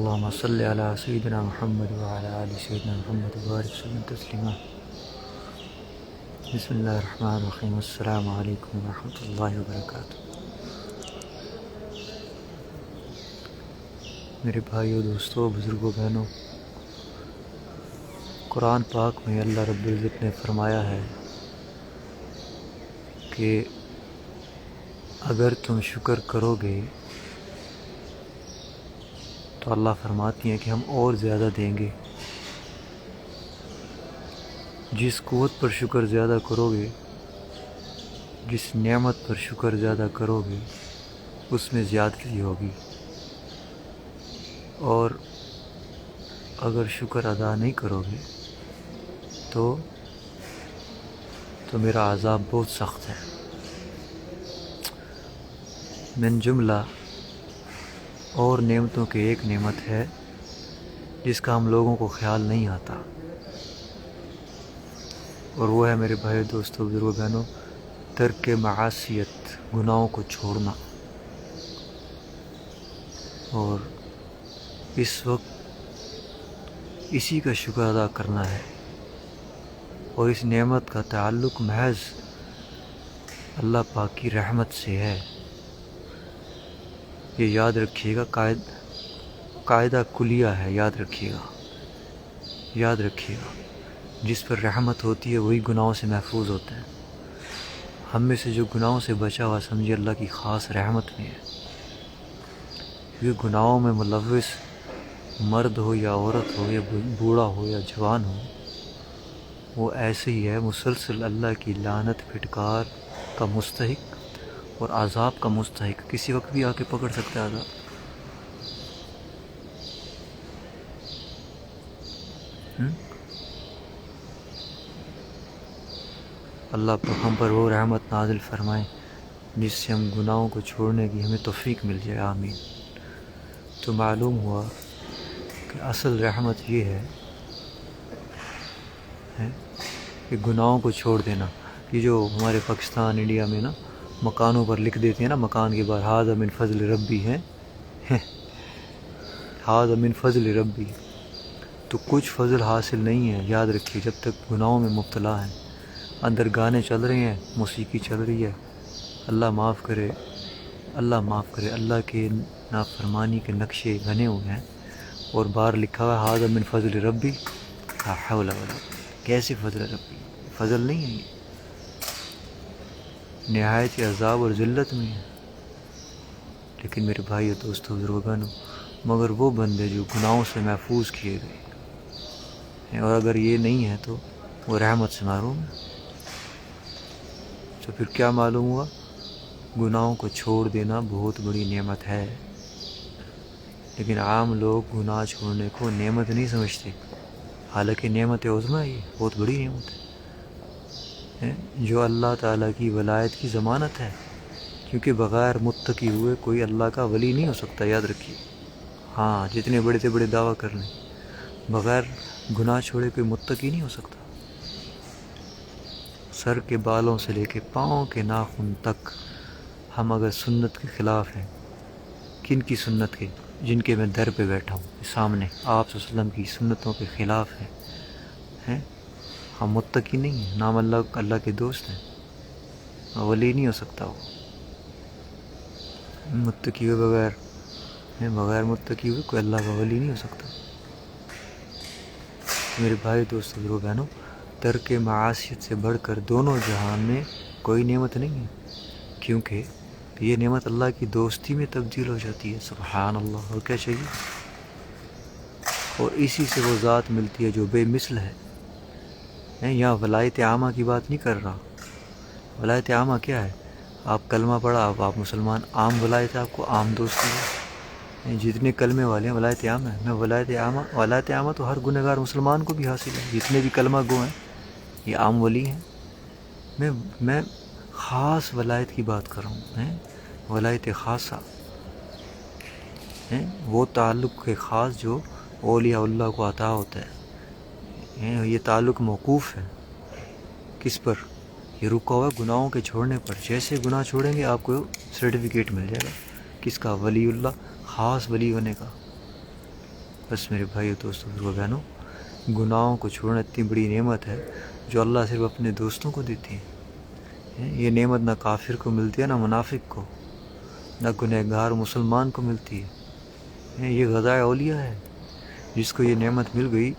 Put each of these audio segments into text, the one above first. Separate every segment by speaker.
Speaker 1: اللهم صل على سيدنا محمد وعلى آل سيدنا محمد وبارك وسلم تسلیما. بسم اللہ الرحمن الرحیم. السلام علیکم ورحمۃ اللہ وبرکاتہ. میرے بھائیو، دوستو، بزرگوں، بہنوں، قرآن پاک میں اللہ رب العزت نے فرمایا ہے کہ اگر تم شکر کرو گے تو اللہ فرماتی ہیں کہ ہم اور زیادہ دیں گے. جس قوت پر شکر زیادہ کرو گے، جس نعمت پر شکر زیادہ کرو گے، اس میں زیادتی ہوگی. اور اگر شکر ادا نہیں کرو گے تو میرا عذاب بہت سخت ہے. من جملہ اور نعمتوں کے ایک نعمت ہے جس کا ہم لوگوں کو خیال نہیں آتا، اور وہ ہے میرے بھائی، دوستو، بزرگوں، بہنوں، ترک معاشیت، گناہوں کو چھوڑنا. اور اس وقت اسی کا شکر ادا کرنا ہے، اور اس نعمت کا تعلق محض اللہ پاک کی رحمت سے ہے. یہ یاد رکھیے گا، قاعدہ کلیہ ہے. یاد رکھیے گا، جس پر رحمت ہوتی ہے وہی گناہوں سے محفوظ ہوتا ہے. ہم میں سے جو گناہوں سے بچا ہوا، سمجھے اللہ کی خاص رحمت میں ہے. کیونکہ گناہوں میں ملوث مرد ہو یا عورت ہو یا بوڑھا ہو یا جوان ہو، وہ ایسے ہی ہے، مسلسل اللہ کی لعنت، پھٹکار کا مستحق اور عذاب کا مستحق. کسی وقت بھی آ کے پکڑ سکتا ہے عذاب. اللہ ہم پر وہ رحمت نازل فرمائے جس سے ہم گناہوں کو چھوڑنے کی ہمیں توفیق مل جائے. آمین. تو معلوم ہوا کہ اصل رحمت یہ ہے کہ گناہوں کو چھوڑ دینا. یہ جو ہمارے پاکستان، انڈیا میں نا مکانوں پر لکھ دیتے ہیں نا، مکان کے بعد ھذا من فضل ربی ہے، ھذا من فضل ربی. تو کچھ فضل حاصل نہیں ہے. یاد رکھیے، جب تک گناہوں میں مبتلا ہیں، اندر گانے چل رہے ہیں، موسیقی چل رہی ہے، اللہ معاف کرے، اللہ معاف کرے، اللہ کے نافرمانی کے نقشے بنے ہوئے ہیں، اور باہر لکھا ہوا ہے ھذا من فضل ربی. لا حول ولا قوة. کیسے فضل ربی؟ فضل نہیں ہے، یہ نہایت عذاب اور ذلت میں ہے. لیکن میرے بھائی اور دوستو، بزرگوں، مگر وہ بندے جو گناہوں سے محفوظ کیے گئے ہیں، اور اگر یہ نہیں ہے تو وہ رحمت سے محروم ہے. تو پھر کیا معلوم ہوا؟ گناہوں کو چھوڑ دینا بہت بڑی نعمت ہے. لیکن عام لوگ گناہ چھوڑنے کو نعمت نہیں سمجھتے، حالانکہ نعمت عظمیٰ ہے، یہ بہت بڑی نعمت ہے، جو اللہ تعالیٰ کی ولایت کی ضمانت ہے. کیونکہ بغیر متقی ہوئے کوئی اللہ کا ولی نہیں ہو سکتا. یاد رکھیے. ہاں، جتنے بڑے سے بڑے دعویٰ کر لیں، بغیر گناہ چھوڑے کوئی متقی نہیں ہو سکتا. سر کے بالوں سے لے کے پاؤں کے ناخن تک ہم اگر سنت کے خلاف ہیں، کن کی سنت کے؟ جن کے میں در پہ بیٹھا ہوں سامنے، آپ صلی اللہ علیہ وسلم کی سنتوں کے خلاف ہیں، ہم متقی نہیں ہیں. نام اللہ کے دوست ہیں، ولی نہیں ہو سکتا. وہ متقی ہوئے بغیر متقی ہوئے کوئی اللہ کا ولی نہیں ہو سکتا. میرے بھائی، دوستو، بزرگوں، بہنوں، ترک معاشیت سے بڑھ کر دونوں جہان میں کوئی نعمت نہیں ہے. کیونکہ یہ نعمت اللہ کی دوستی میں تبدیل ہو جاتی ہے. سبحان اللہ. اور کیا چاہیے؟ اور اسی سے وہ ذات ملتی ہے جو بے مثل ہے. یہاں ولایت عامہ کی بات نہیں کر رہا. ولایت عامہ کیا ہے؟ آپ کلمہ پڑھا، آپ مسلمان، عام ولایت ہے، آپ کو عام دوستی ہے. جتنے کلمے والے ہیں ولایت عامہ ہے. میں ولایت عامہ تو ہر گنہگار مسلمان کو بھی حاصل ہے. جتنے بھی کلمہ گو ہیں یہ عام ولی ہیں. میں خاص ولایت کی بات کر رہا ہوں، ولایت خاصہ، وہ تعلق کے خاص جو اولیاء اللہ کو عطا ہوتا ہے. یہ تعلق موقوف ہے کس پر؟ یہ رکا ہوا گناہوں کے چھوڑنے پر. جیسے گناہ چھوڑیں گے آپ کو سرٹیفکیٹ مل جائے گا. کس کا؟ ولی اللہ، خاص ولی ہونے کا. بس میرے بھائی دوستوں بزرگوں بہنوں، گناہوں کو چھوڑنا اتنی بڑی نعمت ہے جو اللہ صرف اپنے دوستوں کو دیتی ہے۔ یہ نعمت نہ کافر کو ملتی ہے، نہ منافق کو، نہ گنہگار مسلمان کو ملتی ہے۔ یہ غذائے اولیاء ہے۔ جس کو یہ نعمت مل گئی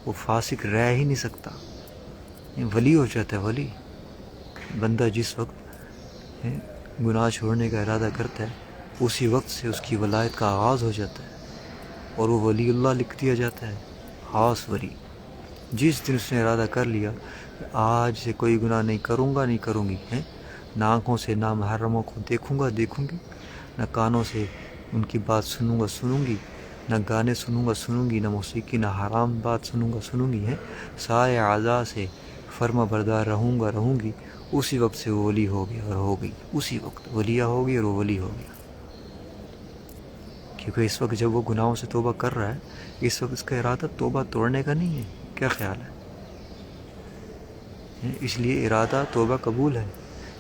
Speaker 1: وہ فاسق رہ ہی نہیں سکتا، ولی ہو جاتا ہے ولی۔ بندہ جس وقت گناہ چھوڑنے کا ارادہ کرتا ہے اسی وقت سے اس کی ولایت کا آغاز ہو جاتا ہے اور وہ ولی اللہ لکھ دیا جاتا ہے، خاص ولی۔ جس دن اس نے ارادہ کر لیا کہ آج سے کوئی گناہ نہیں کروں گا، نہیں کروں گی، نہ آنکھوں سے نامحرموں کو دیکھوں گی، نہ کانوں سے ان کی بات سنوں گی، نہ گانے سنوں گی، نہ موسیقی، نہ حرام بات سنوں گی، سارے اعضاء سے فرما بردار رہوں گی، اسی وقت سے وہ ولی ہو گیا اور ہو گئی، اسی وقت ولیہ ہو گئی اور وہ ولی ہو گیا۔ کیونکہ اس وقت جب وہ گناہوں سے توبہ کر رہا ہے، اس وقت اس کا ارادہ توبہ توڑنے کا نہیں ہے۔ کیا خیال ہے؟ اس لیے ارادہ توبہ قبول ہے۔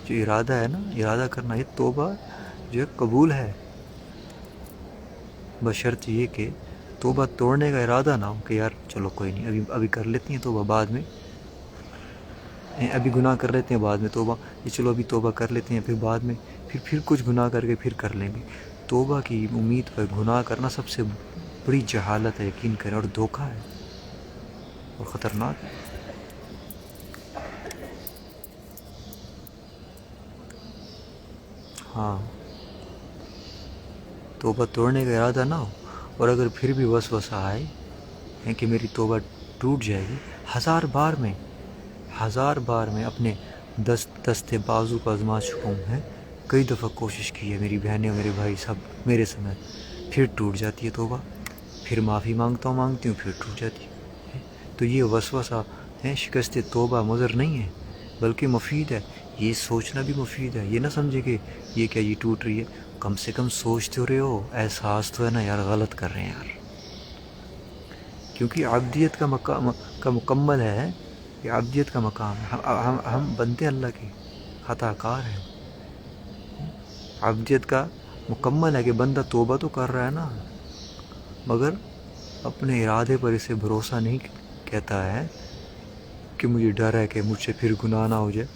Speaker 1: جو ارادہ ہے نا، ارادہ کرنا، یہ توبہ جو ہے قبول ہے، بشرط یہ کہ توبہ توڑنے کا ارادہ نہ ہو کہ یار چلو کوئی نہیں، ابھی کر لیتی ہیں توبہ، بعد میں ابھی گناہ کر لیتے ہیں، بعد میں توبہ، یہ چلو ابھی توبہ کر لیتے ہیں، پھر بعد میں پھر کچھ گناہ کر کے پھر کر لیں گے۔ توبہ کی امید پر گناہ کرنا سب سے بڑی جہالت ہے، یقین کریں، اور دھوکہ ہے اور خطرناک ہے۔ ہاں، توبہ توڑنے کا ارادہ نہ ہو، اور اگر پھر بھی وسوسہ آئے کہ میری توبہ ٹوٹ جائے گی، ہزار بار میں اپنے دستے بازو کو آزما چکا ہوں، کئی دفعہ کوشش کی ہے، میری بہنیں اور میرے بھائی سب میرے سمیت، پھر ٹوٹ جاتی ہے توبہ، پھر معافی مانگتی ہوں، پھر ٹوٹ جاتی ہے۔ تو یہ وسوسہ شکست توبہ مضر نہیں ہے، بلکہ مفید ہے۔ یہ سوچنا بھی مفید ہے، یہ نہ سمجھے کہ یہ کیا یہ ٹوٹ رہی ہے، کم سے کم سوچ تو رہے ہو، احساس تو ہے نا یار غلط کر رہے ہیں یار۔ کیونکہ عبدیت کا مکمل ہے، یہ عبدیت کا مقام ہے۔ ہم بنتے اللہ کے خطا کار ہیں۔ عبدیت کا مکمل ہے کہ بندہ توبہ تو کر رہا ہے نا، مگر اپنے ارادے پر اسے بھروسہ نہیں کہتا ہے کہ مجھے ڈر ہے کہ مجھ سے پھر گناہ نہ ہو جائے،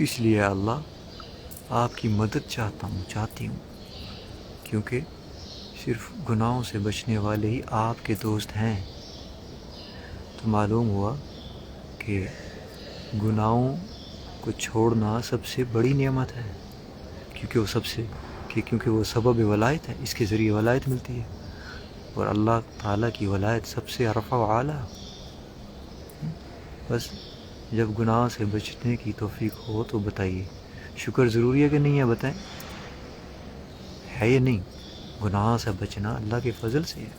Speaker 1: اس لیے اللہ آپ کی مدد چاہتی ہوں، کیونکہ صرف گناہوں سے بچنے والے ہی آپ کے دوست ہیں۔ تو معلوم ہوا کہ گناہوں کو چھوڑنا سب سے بڑی نعمت ہے، کیونکہ وہ سبب ولایت ہے، اس کے ذریعے ولایت ملتی ہے، اور اللہ تعالیٰ کی ولایت سب سے عرفہ و اعلیٰ۔ بس جب گناہ سے بچنے کی توفیق ہو تو بتائیے شکر ضروری ہے کہ نہیں ہے؟ بتائیں، ہے یا نہیں؟ گناہ سے بچنا اللہ کے فضل سے ہے،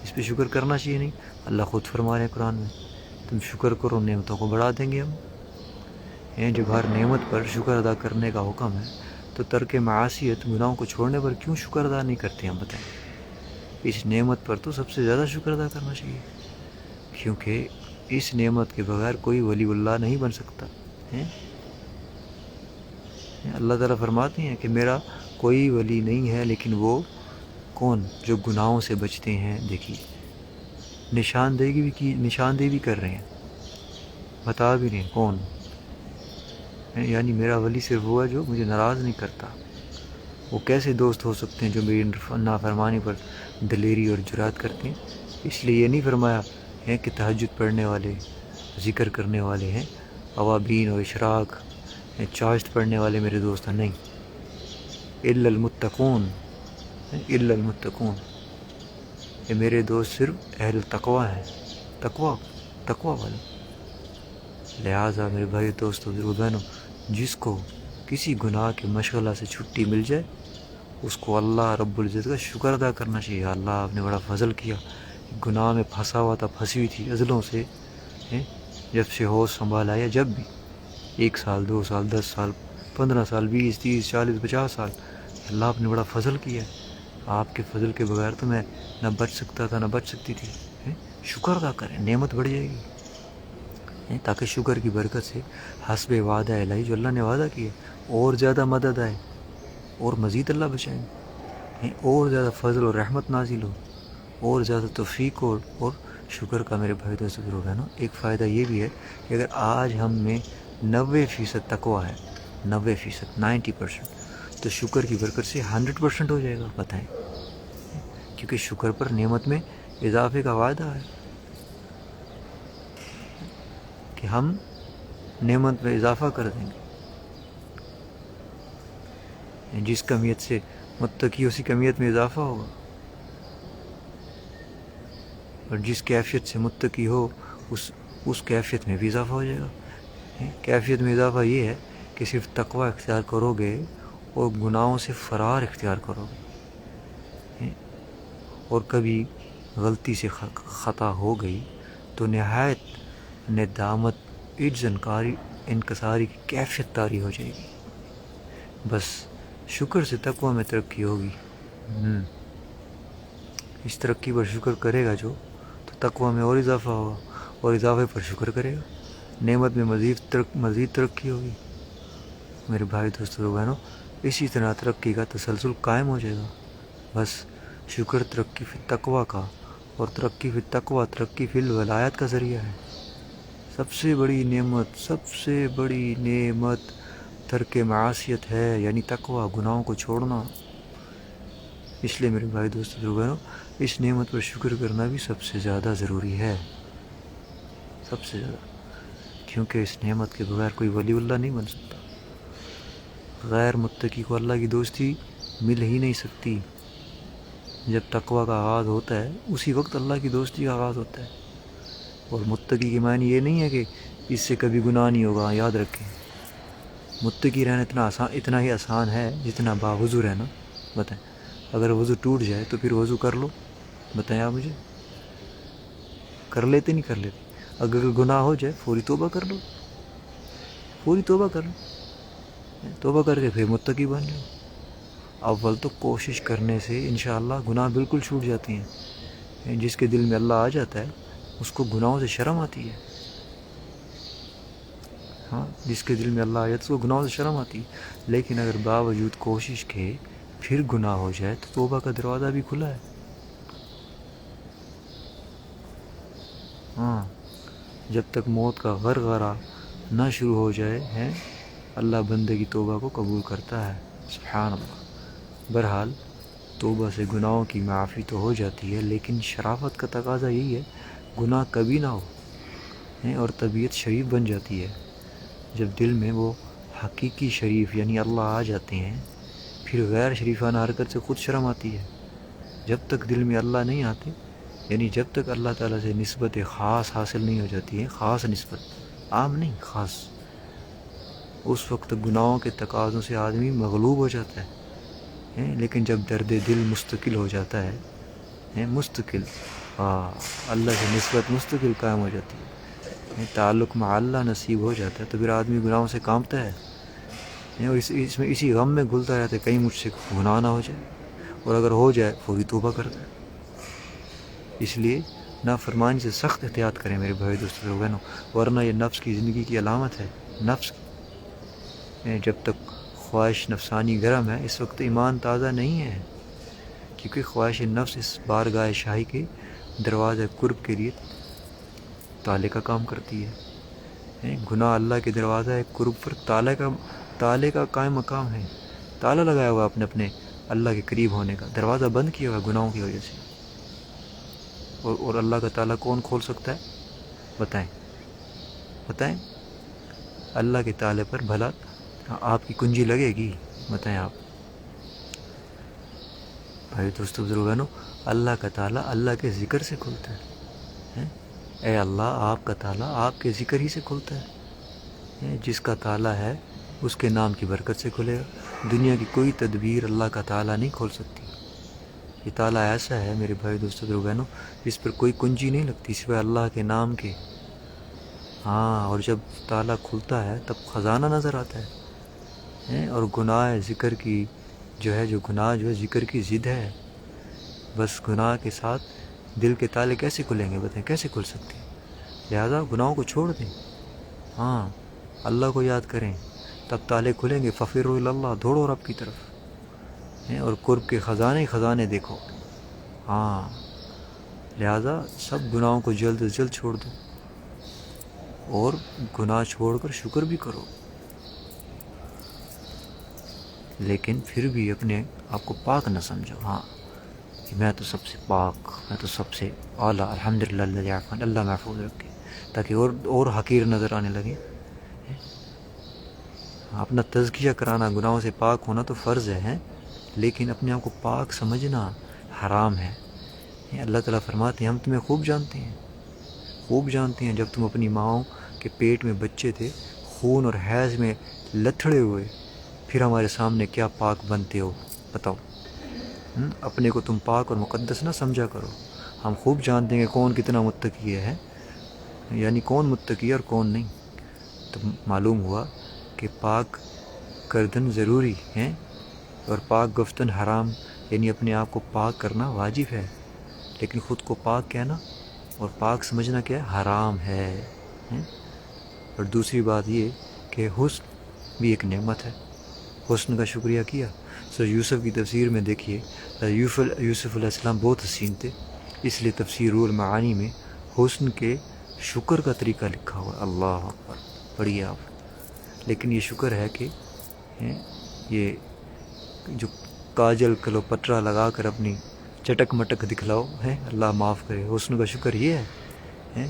Speaker 1: اس پہ شکر کرنا چاہیے نہیں؟ اللہ خود فرما رہے ہیں قرآن میں، تم شکر کرو نعمتوں کو بڑھا دیں گے ہم۔ جب ہر نعمت پر شکر ادا کرنے کا حکم ہے تو ترک معاشیت، گناہوں کو چھوڑنے پر کیوں شکر ادا نہیں کرتے ہم؟ بتائیں، اس نعمت پر تو سب سے زیادہ شکر ادا کرنا چاہیے، کیونکہ اس نعمت کے بغیر کوئی ولی اللہ نہیں بن سکتا ہے۔ اللہ تعالیٰ فرماتے ہیں کہ میرا کوئی ولی نہیں ہے، لیکن وہ کون؟ جو گناہوں سے بچتے ہیں۔ دیکھیے نشاندہی بھی کر رہے ہیں، بتا بھی رہے ہیں کون، یعنی میرا ولی صرف وہ ہے جو مجھے ناراض نہیں کرتا۔ وہ کیسے دوست ہو سکتے ہیں جو میری نافرمانی پر دلیری اور جرات کرتے ہیں؟ اس لیے یہ نہیں فرمایا ہے کہ تہجد پڑھنے والے، ذکر کرنے والے ہیں، اوابین اور اشراق، چاشت پڑھنے والے میرے دوست ہیں، نہیں، الا المتقون، یہ میرے دوست صرف اہل تقوی ہیں، تقوی والے۔ لہٰذا میرے بھائی دوستو بزرگو بہنوں، جس کو کسی گناہ کے مشغلہ سے چھٹی مل جائے اس کو اللہ رب العزت کا شکر ادا کرنا چاہیے۔ اللہ آپ نے بڑا فضل کیا، گناہ میں پھنسا ہوا تھا، پھنسی ہوئی تھی عضلوں سے، جب سے ہوش سنبھالا ہے، جب بھی 1 سال 2 سال 10 سال 15 سال 20 30 40 50 سال، اللہ آپ نے بڑا فضل کیا ہے۔ آپ کے فضل کے بغیر تو میں نہ بچ سکتا تھا، نہ بچ سکتی تھی۔ شکر ادا کریں، نعمت بڑھ جائے گی، تاکہ شکر کی برکت سے حسب وعدہ الہی جو اللہ نے وعدہ کیا اور زیادہ مدد آئے اور مزید اللہ بچائیں۔ اور زیادہ فضل اور رحمت نازل ہو، اور زیادہ توفیق اور شکر کا میرے بھائی دوست بزرگ ہے نا، ایک فائدہ یہ بھی ہے کہ اگر آج ہم میں 90% تقویٰ ہے، 90%، 90%، تو شکر کی برکت سے 100% ہو جائے گا، بتائیں، کیونکہ شکر پر نعمت میں اضافے کا وعدہ ہے کہ ہم نعمت میں اضافہ کر دیں گے، جس کمیت سے متقی اسی کمیت میں اضافہ ہوگا، اور جس کیفیت سے متقی ہو اس کیفیت میں بھی اضافہ ہو جائے گا۔ کیفیت میں اضافہ یہ ہے کہ صرف تقوی اختیار کرو گے اور گناہوں سے فرار اختیار کرو گے، اور کبھی غلطی سے خطا ہو گئی تو نہایت ندامت، عجز انکساری کی کیفیت طاری ہو جائے گی۔ بس شکر سے تقوی میں ترقی ہوگی۔ اس ترقی پر شکر کرے گا جو، تو تقوی میں اور اضافہ ہوگا، اور اضافے پر شکر کرے گا، نعمت میں مزید ترقی ہوگی۔ میرے بھائی دوستوں بہنوں، اسی طرح ترقی کا تسلسل قائم ہو جائے گا۔ بس شکر ترقی فی تقوی کا، اور ترقی فی تقوی ترقی فی الولایت کا ذریعہ ہے۔ سب سے بڑی نعمت ترک معاشیت ہے، یعنی تقوی، گناہوں کو چھوڑنا۔ اس لیے میرے بھائی دوستوں بہنوں، اس نعمت پر شکر کرنا بھی سب سے زیادہ ضروری ہے، سب سے زیادہ، کیونکہ اس نعمت کے بغیر کوئی ولی اللہ نہیں بن سکتا۔ غیر متقی کو اللہ کی دوستی مل ہی نہیں سکتی۔ جب تقوی کا آغاز ہوتا ہے اسی وقت اللہ کی دوستی کا آغاز ہوتا ہے۔ اور متقی کی معنی یہ نہیں ہے کہ اس سے کبھی گناہ نہیں ہوگا، یاد رکھیں، متقی رہنا اتنا ہی آسان ہے جتنا باوضو رہنا۔ بتائیں، اگر وضو ٹوٹ جائے تو پھر وضو کر لو، بتائیں آپ مجھے، کر لیتے نہیں کر لیتے؟ اگر گناہ ہو جائے فوری توبہ کر لو، فوری توبہ کر لو، توبہ کر کے پھر متقی بن جاؤ۔ اول تو کوشش کرنے سے انشاءاللہ گناہ بالکل چھوٹ جاتے ہیں۔ جس کے دل میں اللہ آ جاتا ہے اس کو گناہوں سے شرم آتی ہے، ہاں، جس کے دل میں اللہ آ جاتا ہے اس کو گناہوں سے شرم آتی ہے۔ لیکن اگر باوجود کوشش کے پھر گناہ ہو جائے تو توبہ کا دروازہ بھی کھلا ہے، ہاں، جب تک موت کا غرغرہ نہ شروع ہو جائے ہیں اللہ بندے کی توبہ کو قبول کرتا ہے، سبحان اللہ۔ بہرحال توبہ سے گناہوں کی معافی تو ہو جاتی ہے، لیکن شرافت کا تقاضا یہی ہے گناہ کبھی نہ ہو، اور طبیعت شریف بن جاتی ہے۔ جب دل میں وہ حقیقی شریف یعنی اللہ آ جاتے ہیں پھر غیر شریفانہ حرکت سے خود شرم آتی ہے۔ جب تک دل میں اللہ نہیں آتے، یعنی جب تک اللہ تعالیٰ سے نسبت خاص حاصل نہیں ہو جاتی ہے، خاص نسبت، عام نہیں، خاص، اس وقت گناہوں کے تقاضوں سے آدمی مغلوب ہو جاتا ہے۔ لیکن جب درد دل مستقل ہو جاتا ہے، مستقل، اللہ سے نسبت مستقل قائم ہو جاتی ہے، تعلق مع اللہ نصیب ہو جاتا ہے، تو پھر آدمی گناہوں سے کانپتا ہے، اور اس میں اسی غم میں گھلتا رہتا ہے کہیں مجھ سے گناہ نہ ہو جائے، اور اگر ہو جائے فوری توبہ کرتا ہے۔ اس لیے نافرمانی سے سخت احتیاط کریں میرے بھائی دوستوں بہنوں، ورنہ یہ نفس کی زندگی کی علامت ہے، نفس کی۔ جب تک خواہش نفسانی گرم ہے اس وقت ایمان تازہ نہیں ہے، کیونکہ خواہش نفس اس بارگاہ شاہی کے دروازے قرب کے لیے تالے کا کام کرتی ہے۔ گناہ اللہ کے دروازہ قرب پر تالے کا قائم مقام ہے، تالا لگایا ہوا اپنے اللہ کے قریب ہونے کا، دروازہ بند کیا ہوا گناہوں کی وجہ سے، اور اللہ کا تالا کون کھول سکتا ہے؟ بتائیں، اللہ کے تالے پر بھلا آپ کی کنجی لگے گی؟ بتائیں آپ بھائی دوستو بزرگانو، اللہ کا تالا اللہ کے ذکر سے کھلتا ہے۔ اے اللہ، آپ کا تالا آپ کے ذکر ہی سے کھلتا ہے۔ جس کا تالا ہے اس کے نام کی برکت سے کھلے گا، دنیا کی کوئی تدبیر اللہ کا تالا نہیں کھول سکتی۔ یہ تالا ایسا ہے میرے بھائی دوستو بزرگانو، اس پر کوئی کنجی نہیں لگتی سوائے اللہ کے نام کے، ہاں، اور جب تالا کھلتا ہے تب خزانہ نظر آتا ہے، اور گناہ ذکر کی جو ہے ذکر کی ضد ہے۔ بس گناہ کے ساتھ دل کے تالے کیسے کھلیں گے؟ بتائیں کیسے کھل سکتے ہیں؟ لہذا گناہوں کو چھوڑ دیں، ہاں، اللہ کو یاد کریں، تب تالے کھلیں گے۔ ففروا الی اللہ، دوڑو رب کی طرف، ہیں اور قرب کے خزانے خزانے دیکھو. ہاں لہذا سب گناہوں کو جلد از جلد چھوڑ دو اور گناہ چھوڑ کر شکر بھی کرو. لیکن پھر بھی اپنے آپ کو پاک نہ سمجھو. ہاں میں تو سب سے پاک، میں تو سب سے اعلیٰ، الحمدللہ الذی عافانی، اللہ محفوظ رکھے، تاکہ اور حقیر نظر آنے لگے. اپنا تزکیہ کرانا، گناہوں سے پاک ہونا تو فرض ہے، لیکن اپنے آپ کو پاک سمجھنا حرام ہے. اللہ تعالیٰ فرماتے ہیں ہم تمہیں خوب جانتے ہیں، خوب جانتے ہیں جب تم اپنی ماؤں کے پیٹ میں بچے تھے، خون اور حیض میں لتھڑے ہوئے، پھر ہمارے سامنے کیا پاک بنتے ہو. بتاؤ، اپنے کو تم پاک اور مقدس نہ سمجھا کرو. ہم خوب جانتے ہیں کہ کون کتنا متقی ہے، یعنی کون متقی اور کون نہیں. تو معلوم ہوا کہ پاک گردن ضروری ہے اور پاک گفتن حرام، یعنی اپنے آپ کو پاک کرنا واجب ہے، لیکن خود کو پاک کہنا اور پاک سمجھنا کیا ہے؟ حرام ہے. اور دوسری بات یہ کہ حسن بھی ایک نعمت ہے، حسن کا شکریہ کیا. یوسف کی تفسیر میں دیکھیے، یوسف علیہ السلام بہت حسین تھے، اس لیے تفسیر روح المعانی میں حسن کے شکر کا طریقہ لکھا ہوا. اللہ اکبر، پڑھیے آپ. لیکن یہ شکر ہے کہ یہ جو کاجل کلو پٹرا لگا کر اپنی چٹک مٹک دکھلاؤ ہے، اللہ معاف کرے. حسن کا شکر یہ ہے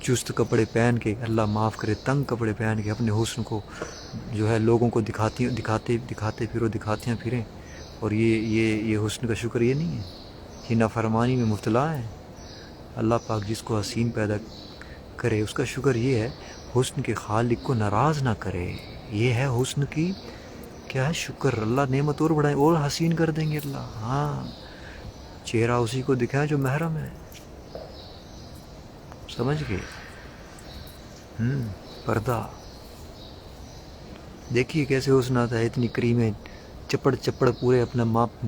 Speaker 1: چست کپڑے پہن کے، اللہ معاف کرے، تنگ کپڑے پہن کے اپنے حسن کو جو ہے لوگوں کو دکھاتے پھریں. اور یہ حسن کا شکر یہ نہیں ہے، یہ نافرمانی میں مبتلا ہے. اللہ پاک جس کو حسین پیدا کرے اس کا شکر یہ ہے حسن کے خالق کو ناراض نہ کرے. یہ ہے حسن کی کیا ہے شکر. اللہ نعمت اور بڑھائیں اور حسین کر دیں گے اللہ. ہاں چہرہ اسی کو دکھائیں جو محرم ہے، سمجھ گئے. پردہ دیکھیے کیسے حسن آتا ہے. اتنی کریمیں چپڑ پورے اپنا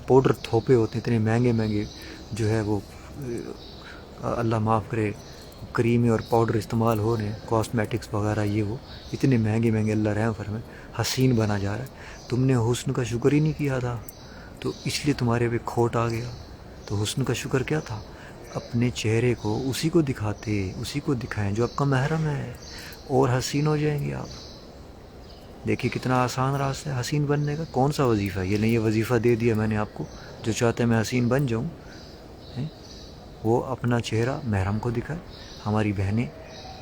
Speaker 1: پاؤڈر تھوپے ہوتے ہیں، اتنے مہنگے جو ہے وہ اللہ معاف کرے کریمیں اور پاؤڈر استعمال ہو رہے ہیں، کاسمیٹکس وغیرہ یہ وہ اتنے مہنگے اللہ رحم فرمائے، حسین بنا جا رہا ہے. تم نے حسن کا شکر ہی نہیں کیا تھا تو اس لیے تمہارے پہ کھوٹ آ گیا. تو حسن کا شکر کیا تھا؟ اپنے چہرے کو اسی کو دکھائیں جو آپ کا محرم ہے، اور حسین ہو جائیں گے آپ. دیکھیے کتنا آسان راستہ ہے حسین بننے کا. کون سا وظیفہ ہے یہ؟ نہیں یہ وظیفہ دے دیا میں نے آپ کو، جو چاہتے ہیں میں حسین بن جاؤں، وہ اپنا چہرہ محرم کو دکھائے. ہماری بہنیں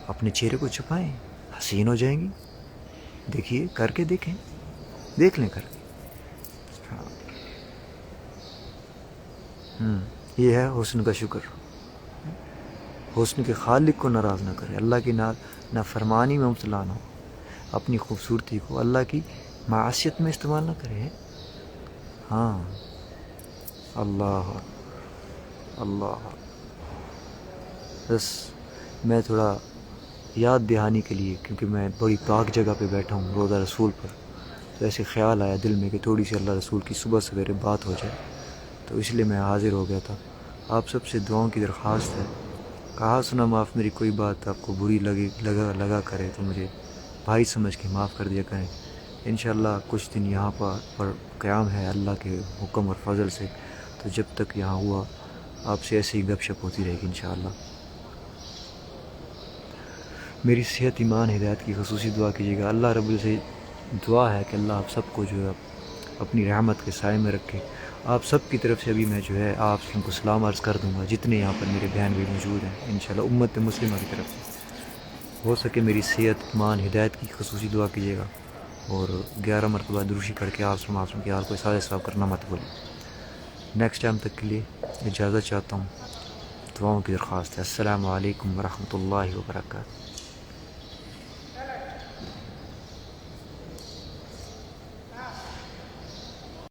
Speaker 1: اپنے چہرے کو چھپائیں، حسین ہو جائیں گی. دیکھیے کر کے دیکھ لیں کر کے. یہ ہے حسن کا شکر. حسن کے خالق کو ناراض نہ کرے، اللہ کی نافرمانی میں مبتلا نہ ہو، اپنی خوبصورتی کو اللہ کی معاشیت میں استعمال نہ کرے. ہاں اللہ بس میں تھوڑا یاد دہانی کے لیے، کیونکہ میں بڑی پاک جگہ پہ بیٹھا ہوں روضہ رسول پر، تو ایسے خیال آیا دل میں کہ تھوڑی سی اللہ رسول کی صبح سویرے بات ہو جائے، تو اس لیے میں حاضر ہو گیا تھا. آپ سب سے دعاؤں کی درخواست ہے. کہا سنا معاف میری کوئی بات آپ کو بری لگا کرے تو مجھے بھائی سمجھ کے معاف کر دیا کریں. انشاءاللہ کچھ دن یہاں پر قیام ہے اللہ کے حکم اور فضل سے، تو جب تک یہاں ہوا آپ سے ایسے ہی گپ شپ ہوتی رہے گی انشاءاللہ. میری صحت ایمان ہدایت کی خصوصی دعا کیجیے گا. اللہ رب سے دعا ہے کہ اللہ آپ سب کو جو ہے اپنی رحمت کے سائے میں رکھے. آپ سب کی طرف سے ابھی میں جو ہے آپ سب کو سلام عرض کر دوں گا، جتنے یہاں پر میرے بہن بھی موجود ہیں انشاءاللہ امت مسلمہ کی طرف سے. ہو سکے میری صحت ایمان ہدایت کی خصوصی دعا کیجیے گا، اور 11 مرتبہ دروشی پڑھ کے آپ سب کی آپ کو سارے صاحب کرنا مت بھولیں. نیکسٹ ٹائم تک کے لیے اجازت چاہتا ہوں. دعاؤں کی درخواست ہے. السلام علیکم ورحمۃ اللہ وبرکاتہ.